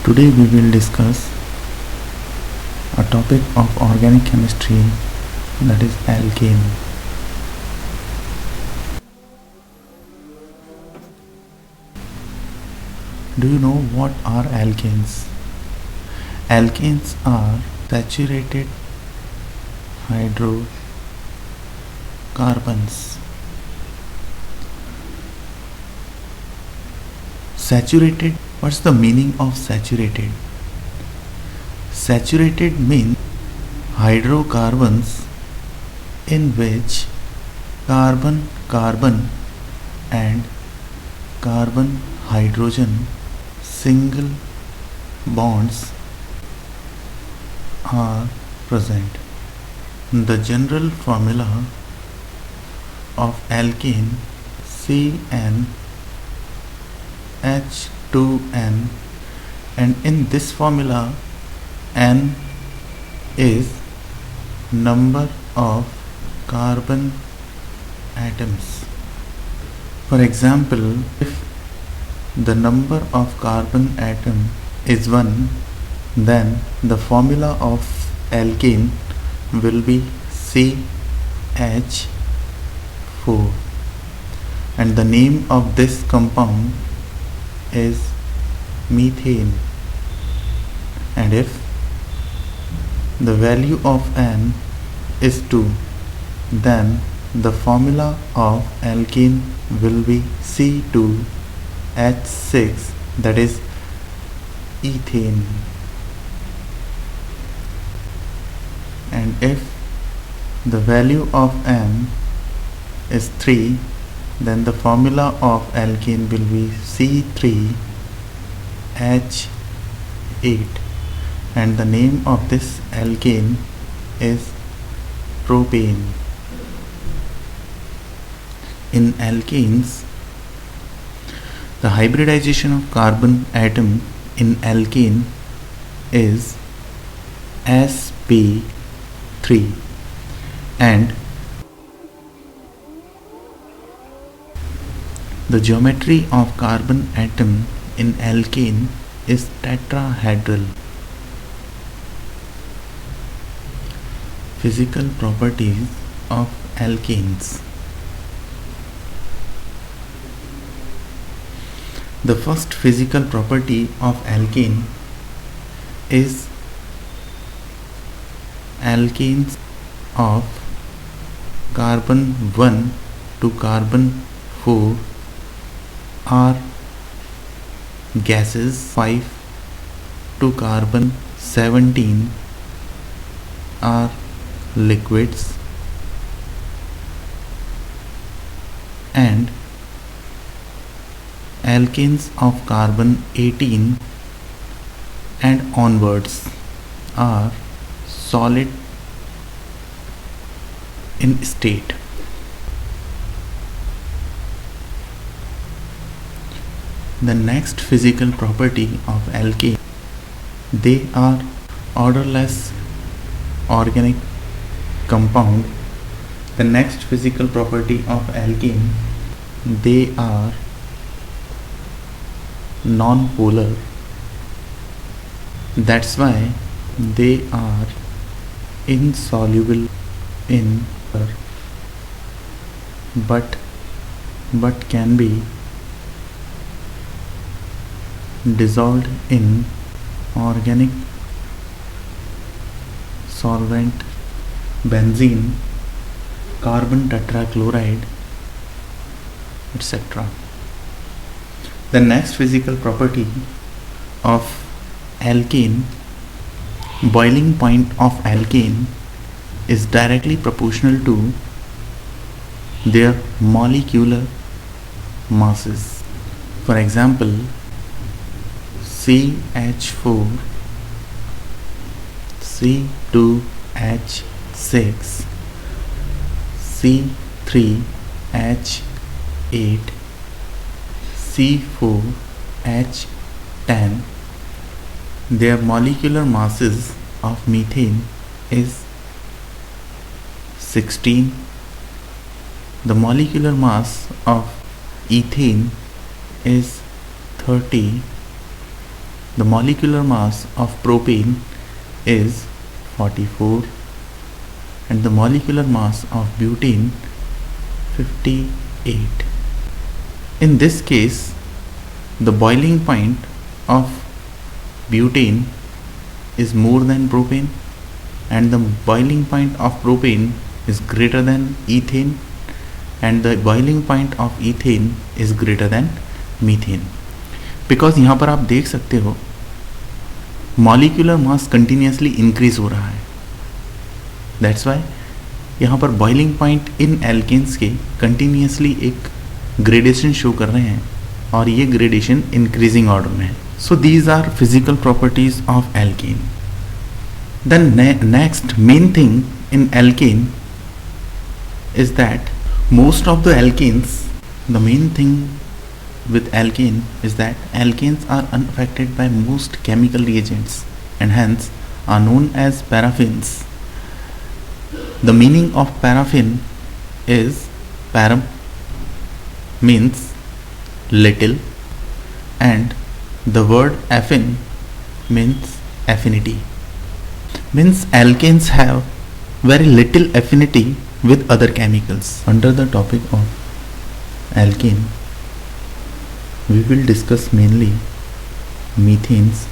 Today we will discuss a topic of organic chemistry, that is alkane. Do you know what are alkanes? Alkanes are saturated hydrocarbons. Saturated, what's the meaning of saturated? Saturated means hydrocarbons in which carbon and carbon hydrogen single bonds are present. The general formula of alkane CnH2n, and in this formula N is number of carbon atoms. For example, if the number of carbon atom is 1, then the formula of alkane will be CH4, and the name of this compound is methane. And if the value of N is 2, then the formula of alkane will be C2H6, that is ethane. And if the value of N is 3, then the formula of alkane will be C3H8, and the name of this alkane is propane. In alkanes, the hybridization of carbon atom in alkane is sp3, and the geometry of carbon atom in alkane is tetrahedral. Physical properties of alkanes. The first physical property of alkane is alkanes of carbon 1 to carbon 4 are gases, 5 to carbon 17 are liquids, and alkanes of carbon 18 and onwards are solid in state. The next physical property of alkane, they are odorless organic compound. The next physical property of alkane, they are non-polar. That's why they are insoluble in water, but can be dissolved in organic solvent, benzene, carbon tetrachloride, etc. The next physical property of alkane, boiling point of alkane is directly proportional to their molecular masses. For example, CH4, C2H6, C3H8, C4H10, their molecular masses of methane is 16. The molecular mass of ethane is 30, the molecular mass of propane is 44 and the molecular mass of butane 58. In this case, the boiling point of butane is more than propane and the boiling point of propane is greater than ethane and the boiling point of ethane is greater than methane. Because यहाँ पर आप देख सकते हो molecular mass continuously increase हो रहा है, that's Y यहाँ पर बॉइलिंग पॉइंट इन एल्केन्स के कंटिन्यूसली एक ग्रेडेशन शो कर रहे हैं और ये ग्रेडेशन इंक्रीजिंग ऑर्डर में है. So these are physical properties of alkene. Then next main thing in alkene is that most of the alkanes, the main thing with alkane is that alkanes are unaffected by most chemical reagents and hence are known as paraffins. The meaning of paraffin is param means little and the word affin means affinity. Means alkanes have very little affinity with other chemicals. Under the topic of alkane, we will discuss mainly methanes.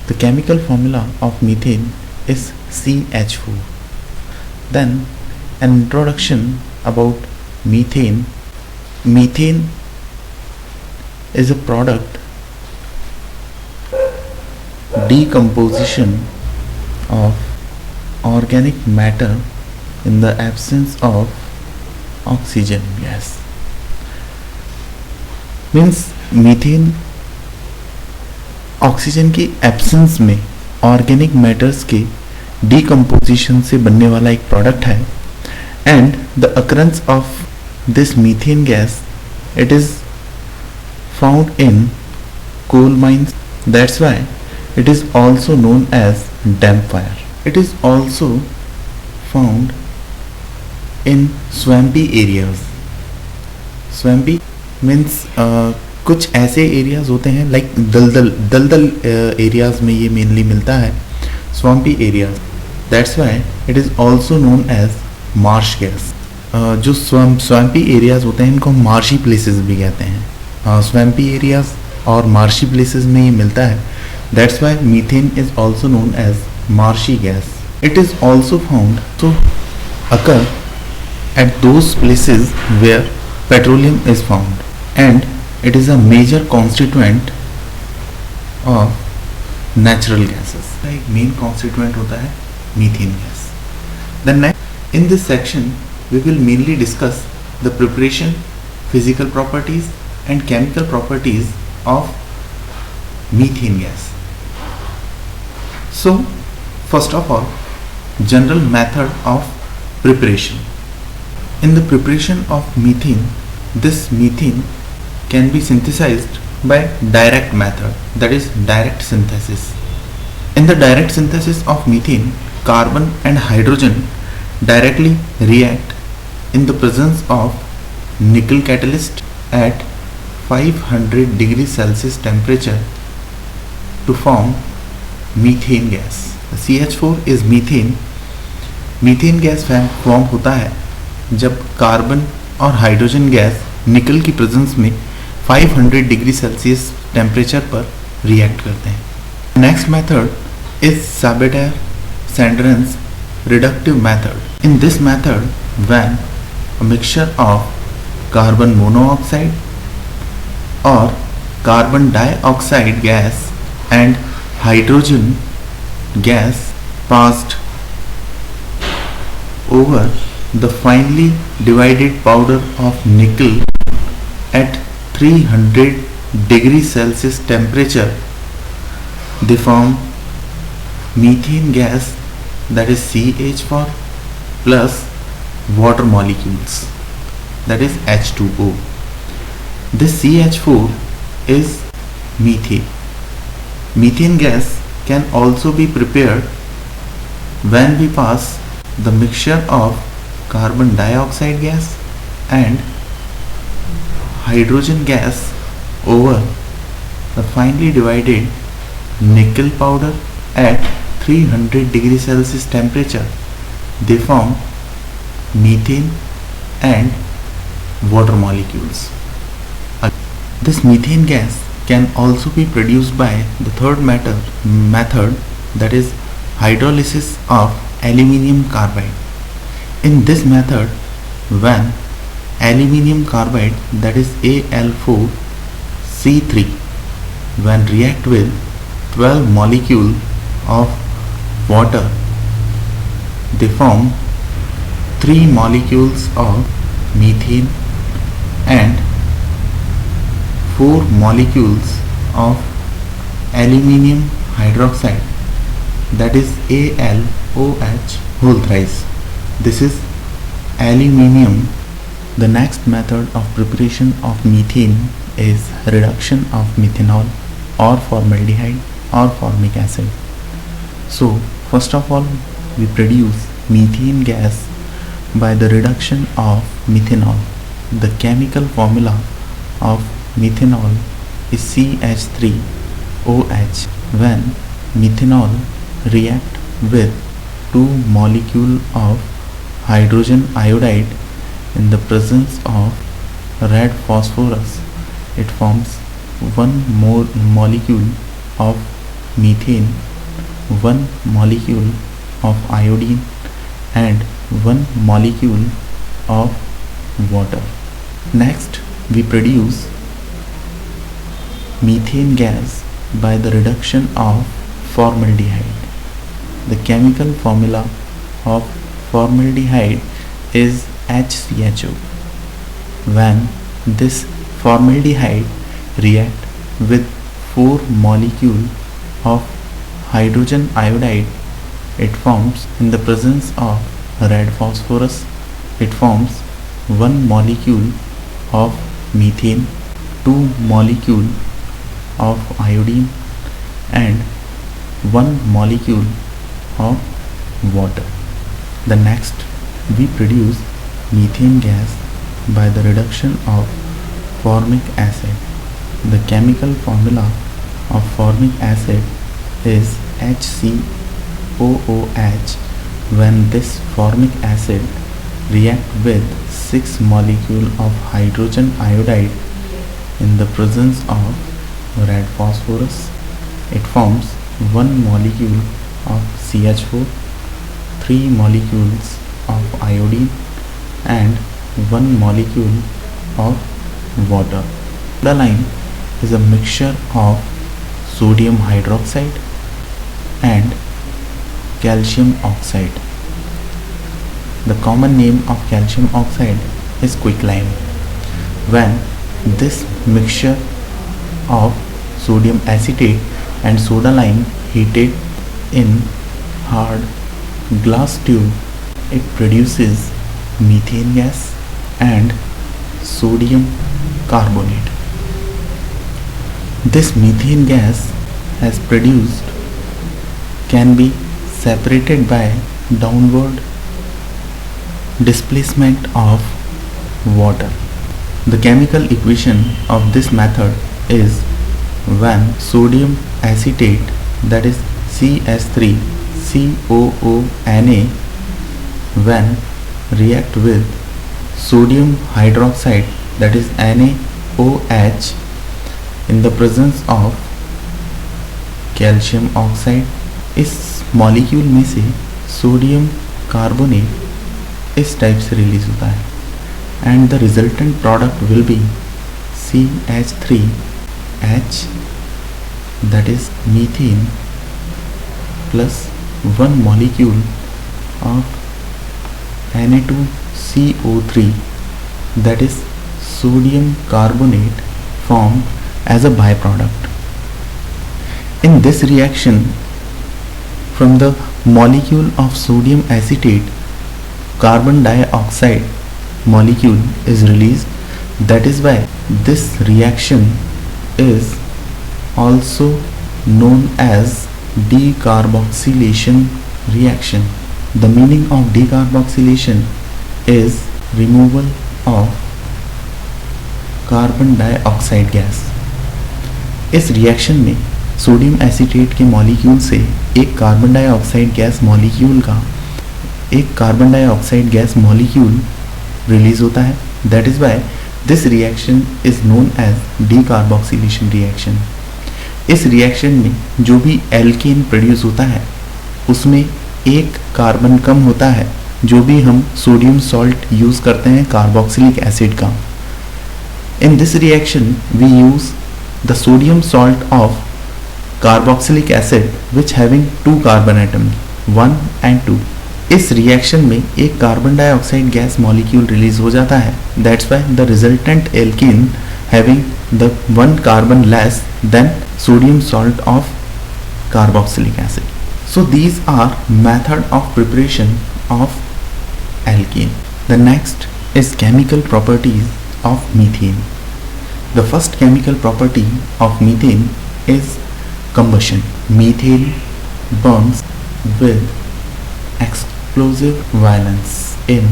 The chemical formula of methane is CH4. Then an introduction about methane. Methane is a product decomposition of organic matter in the absence of oxygen gas. Means methane oxygen की absence में organic matters के decomposition से बनने वाला एक product है and the occurrence of this methane gas it is found in coal mines. That's why it is also known as damp fire. It is also found in swampy areas. Swampy means कुछ ऐसे areas होते हैं like दलदल areas में ये mainly मिलता है. swampy areas. That's why it is also known as marsh gas. जो swampy areas होते हैं इनको marshy places भी कहते हैं. swampy areas और marshy places में ये मिलता है. That's why methane is also known as marshy gas. It is also found to occur at those places where petroleum is found and it is a major constituent of natural gases. एक main constituent होता है methane gas. Then next in this section we will mainly discuss the preparation, physical properties and chemical properties of methane gas. So first of all, general method of preparation. In the preparation of methane, this methane can be synthesized by direct method, that is direct synthesis. In the direct synthesis of methane, carbon and hydrogen directly react in the presence of nickel catalyst at 500 degrees Celsius temperature to form methane gas. CH4 is methane. Methane gas form होता है जब carbon और hydrogen gas निकल की presence में 500 degree Celsius temperature पर react करते हैं. Next method is Sabatier-Sandrins reductive method. In this method, when a mixture of carbon monoxide or carbon dioxide gas and hydrogen gas passed over the finely divided powder of nickel at 300 degrees Celsius temperature, they form methane gas, that is CH4 plus water molecules, that is H2O. This CH4 is methane. Methane gas can also be prepared when we pass the mixture of carbon dioxide gas and hydrogen gas over the finely divided nickel powder at 300 degrees Celsius temperature. They form methane and water molecules. This methane gas can also be produced by the third method, that is hydrolysis of aluminium carbide. In this method, when aluminium carbide, that is Al4C3, when react with 12 molecules of water, they form 3 molecules of methane and 4 molecules of aluminium hydroxide, that is AlOH whole thrice. This is aluminium. The next method of preparation of methane is reduction of methanol or formaldehyde or formic acid. So first of all, we produce methane gas by the reduction of methanol. The chemical formula of methanol is CH3OH. When methanol react with 2 molecules of hydrogen iodide in the presence of red phosphorus, it forms 1 more molecule of methane, 1 molecule of iodine and 1 molecule of water. Next, we produce methane gas by the reduction of formaldehyde. The chemical formula of formaldehyde is HCHO. When this formaldehyde react with 4 molecules of hydrogen iodide, it forms, in the presence of red phosphorus, it forms 1 molecule of methane, 2 molecule of iodine and 1 molecule of water. The next, we produce methane gas by the reduction of formic acid. The chemical formula of formic acid is HCOOH. When this formic acid react with 6 molecules of hydrogen iodide in the presence of red phosphorus, it forms 1 molecule of CH4, 3 molecules of iodine and 1 molecule of water. Soda-lime is a mixture of sodium hydroxide and calcium oxide. The common name of calcium oxide is quicklime. When this mixture of sodium acetate and soda lime heated in hard glass tube, it produces methane gas and sodium carbonate. This methane gas as produced can be separated by downward displacement of water. The chemical equation of this method is when sodium acetate, that is CS3COONA, when react with sodium hydroxide, that is NaOH, in the presence of calcium oxide, इस molecule में से sodium carbonate इस type से release होता है and the resultant product will be CH3H, that is methane, plus 1 molecule of Na2CO3, that is sodium carbonate, formed as a byproduct. In this reaction, from the molecule of sodium acetate, carbon dioxide molecule is released. That is why this reaction is also known as decarboxylation reaction. The meaning of decarboxylation is removal of carbon dioxide gas. इस reaction में sodium acetate के molecule से एक carbon dioxide gas molecule release होता है. That is why this reaction is known as decarboxylation reaction. इस reaction में जो भी एल्केन प्रोड्यूस होता है उसमें एक कार्बन कम होता है जो भी हम सोडियम सॉल्ट यूज करते हैं कार्बोक्सिलिक एसिड का. In this reaction we use the sodium salt of carboxylic acid which having 2 carbon atoms 1 and 2. इस रिएक्शन में एक carbon dioxide gas molecule release हो जाता है. That's why the resultant alkene having the 1 carbon less than sodium salt of carboxylic acid. So these are method of preparation of alkene. The next is chemical properties of methane. The first chemical property of methane is combustion. Methane burns with explosive violence in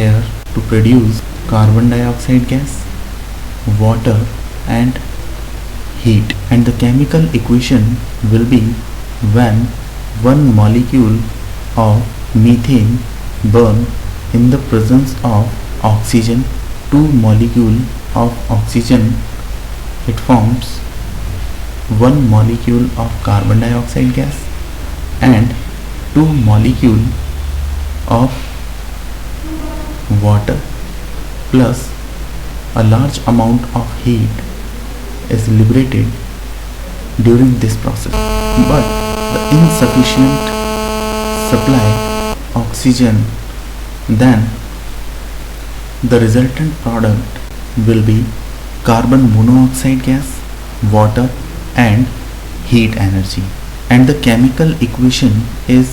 air to produce carbon dioxide gas, water and heat, and the chemical equation will be when one molecule of methane burn in the presence of oxygen, 2 molecule of oxygen, it forms 1 molecule of carbon dioxide gas and 2 molecule of water plus a large amount of heat is liberated during this process. But the insufficient supply oxygen, then the resultant product will be carbon monoxide gas, water and heat energy. And the chemical equation is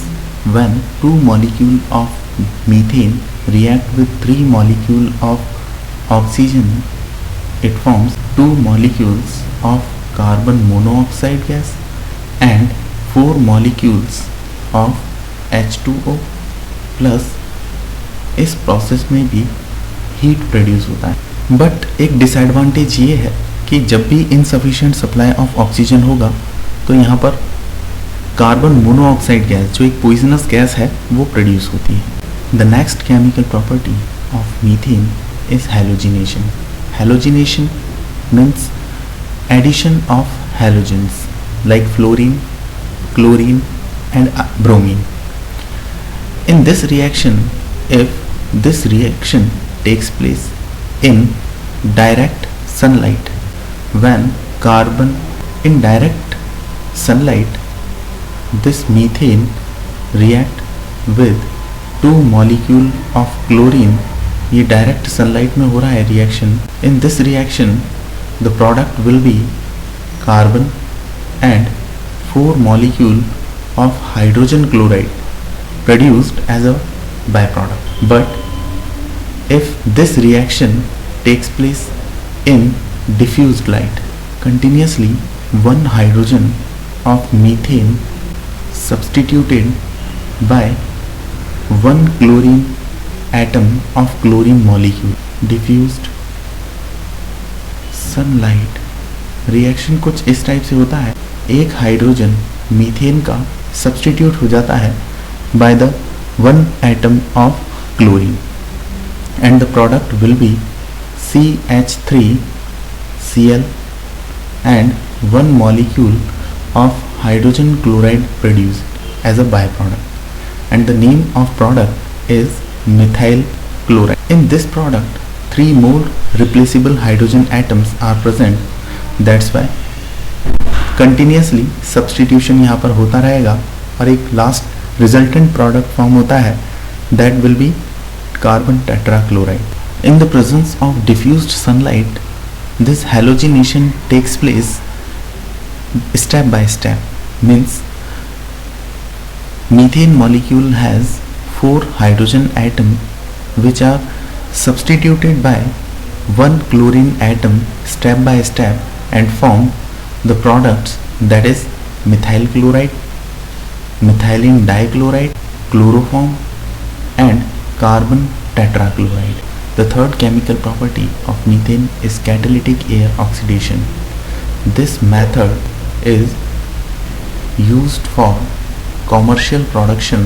when 2 molecule of methane react with 3 molecule of oxygen, it forms 2 molecules of carbon monoxide gas and 4 molecules of H2O plus इस process में भी heat produce होता है. But एक disadvantage ये है कि जब भी इनसफिशिएंट सप्लाई ऑफ ऑक्सीजन होगा तो यहाँ पर कार्बन मोनोऑक्साइड गैस जो एक पॉइजनस गैस है वो प्रोड्यूस होती है. The next chemical property of methane is halogenation. Halogenation means addition of halogens like fluorine, chlorine and bromine. In this reaction, if this reaction takes place in direct sunlight, when carbon in direct sunlight, this methane react with 2 molecule of chlorine. ये direct sunlight में हो रहा है reaction. In this reaction the product will be carbon and 4 molecule of hydrogen chloride produced as a byproduct. But if this reaction takes place in diffused light, continuously 1 hydrogen of methane substituted by 1 chlorine atom of chlorine molecule. diffused sunlight reaction कुछ इस type से होता है. एक hydrogen methane का substitute हो जाता है by the 1 atom of chlorine and the product will be CH3Cl and 1 molecule of hydrogen chloride produced as a byproduct, and the name of product is methyl chloride. In this product 3 more replaceable hydrogen atoms are present. That's why continuously substitution यहाँ पर होता रहेगा और एक last resultant product form होता है that will be carbon tetrachloride. In the presence of diffused sunlight, this halogenation takes place step by step. Means methane molecule has 4 hydrogen atoms which are substituted by 1 chlorine atom step by step and form the products, that is methyl chloride, methylene dichloride, chloroform and carbon tetrachloride. The third chemical property of methane is catalytic air oxidation. This method is used for commercial production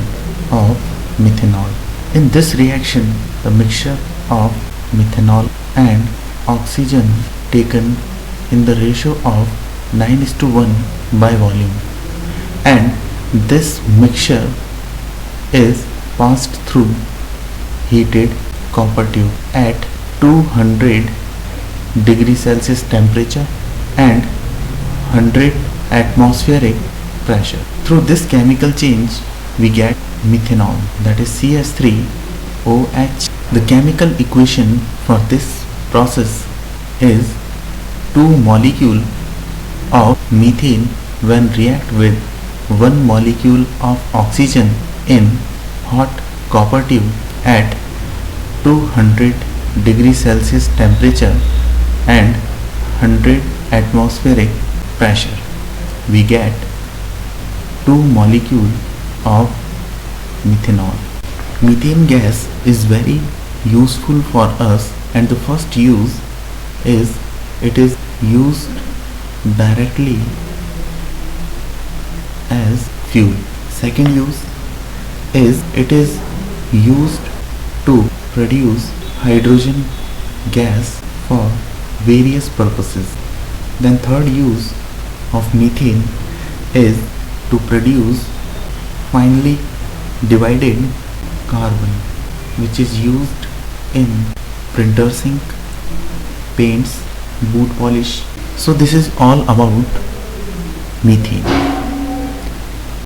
of methanol. In this reaction, the mixture of methanol and oxygen taken in the ratio of 9:1 by volume, and this mixture is passed through heated copper tube at 200 degree Celsius temperature and 100 atmospheric pressure. Through this chemical change we get methanol, that is CH3OH. The chemical equation for this process is 2 molecule of methane when react with 1 molecule of oxygen in hot copper tube at 200 degree Celsius temperature and 100 atmospheric pressure. We get 2 molecule of methanol. Methane gas is very useful for us, and the first use is it is used directly as fuel. Second use is it is used to produce hydrogen gas for various purposes. Then third use of methane is to produce finely divided carbon, which is used in printers ink, paints, boot polish. So this is all about methane.